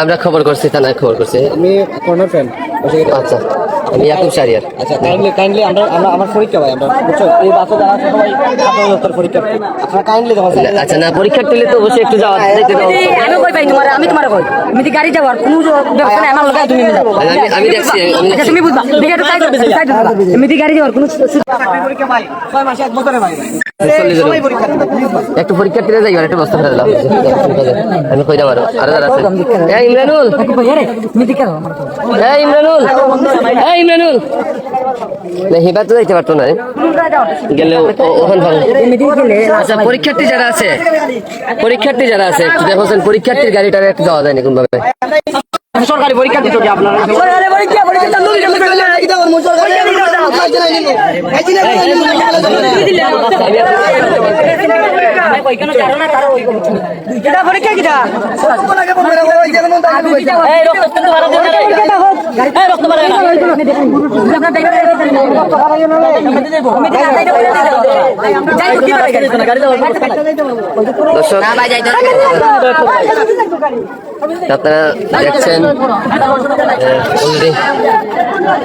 আমরা খবর করছি, থানায় খবর করছি। আমি কর্নার ফ্যান। আচ্ছা, আমি ইয়াকুব শাহরিয়ার। আচ্ছা, কাইন্ডলি আমরা আমার পরীক্ষা ভাই, আমরা এই বাসে যারা আছে সবাই ছাত্র পরীক্ষা, আপনারা কাইন্ডলি দেওয়া। আচ্ছা, না পরীক্ষার দিলে তো অবশ্যই একটু যাওয়া দেখতে দাও। আমি কই পাই তোমার, আমি তোমার কই আমি গাড়ি যাওয়ার কোনো ব্যবস্থা নাই, আমার লগে তুমি আমি দেখছি, তুমি বুঝবা দেখে তো সাইড আমি গাড়ি যাওয়ার কোনো পরীক্ষা ভাই 6 মাসে 1 বছরে ভাই একটু পরীক্ষা দিলে যাই, একটু বস্তা ফেলে দাও। আমি কই যাবো আর যারা আছে। এই ইমরানুল, এই ইমরানুল, এই ইমরানুল, না হিবা তো যাইতে পারতো না, গেলে ওখানে ভালো। আচ্ছা, পরীক্ষার্থী যারা আছে একটু দেখছেন, পরীক্ষার্থীর গাড়িটা একটু যাওয়া যায়নি কোনভাবে। সরকারি পরীক্ষা দিতে হবে আপনারা। সরকারি পরীক্ষা আপনারা দেখছেন,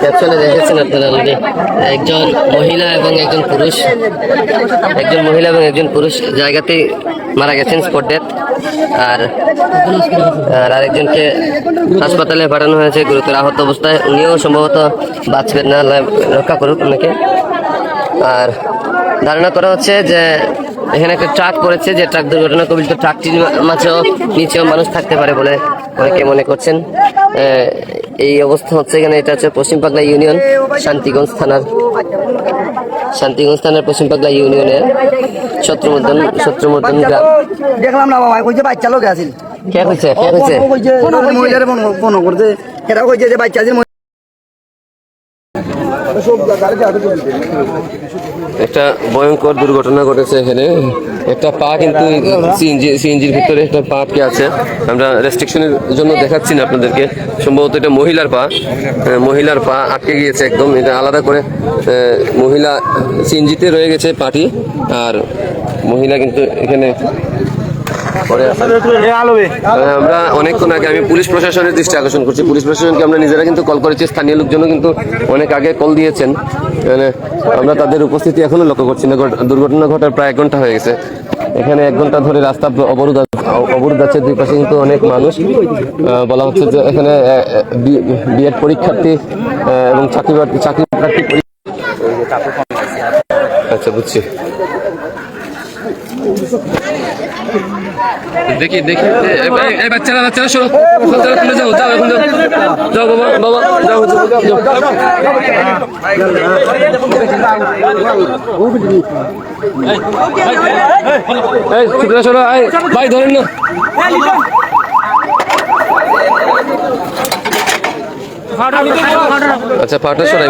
ক্যাপশনে দেখেছেন আপনারা অলরেডি একজন মহিলা এবং একজন পুরুষ জায়গাতেই মারা গেছেন, স্পট ডেথ। আর আরেকজনকে হাসপাতালে পাঠানো হয়েছে গুরুতর আহত অবস্থায়। উনিও সম্ভবত বাঁচবেন না, রক্ষা করুক ওনাকে। আর ধারণা করা হচ্ছে যে এখানে একটা ট্রাক পড়েছে, যে ট্রাক দুর্ঘটনা কবলিত ট্রাকটির মাঝেও নিচেও মানুষ থাকতে পারে বলে অনেকে মনে করছেন। এই অবস্থা হচ্ছে এখানে, এটা হচ্ছে পশ্চিম পাগলা ইউনিয়ন, শান্তিগঞ্জ থানার পশ্চিম পাগলা ইউনিয়নের শত্রুমর্দন গ্রাম। দেখলাম না বাবা, কইছে বাচ্চা লোক আছিল। কে কইছে মহিলারে ফোন করতে, এরা কইছে যে বাচ্চা আছিল। একটা ভয়ঙ্কর দুর্ঘটনা ঘটেছে এখানে। একটা পা কিন্তু সিএনজির ভিতরে একটা পা আটকে আছে। আমরা রেস্ট্রিকশনের জন্য দেখাচ্ছি না আপনাদেরকে। সম্ভবত এটা মহিলার পা আটকে গিয়েছে একদম। এটা আলাদা করে মহিলা সিএনজিতে রয়ে গেছে পাটি, আর মহিলা কিন্তু এখানে আমরা অনেকক্ষণ আগে আমি পুলিশ প্রশাসনের দৃষ্টি আকর্ষণ করছি। পুলিশ প্রশাসনকে আমরা নিজেরা কিন্তু কল করেছি, স্থানীয় লোকজনও কিন্তু অনেক আগে কল দিয়েছেন। আমরা তাদের উপস্থিতি এখনো লক্ষ্য করছি না। দুর্ঘটনা ঘটার প্রায় 1 ঘন্টা হয়ে গেছে। এখানে 1 ঘন্টা ধরে রাস্তা অবরোধ আছে, দুই পাশে কিন্তু অনেক মানুষ। বলা হচ্ছে যে এখানে বিএড পরীক্ষার্থী এবং চাকরি প্রার্থী। আচ্ছা, বুঝছি। দেখি এই বাচ্চারা সরো, তুলে যাও এখন যাও বাবা যাও। সরো ভাই, ধরেন না। আচ্ছা, ফাটা সরাই।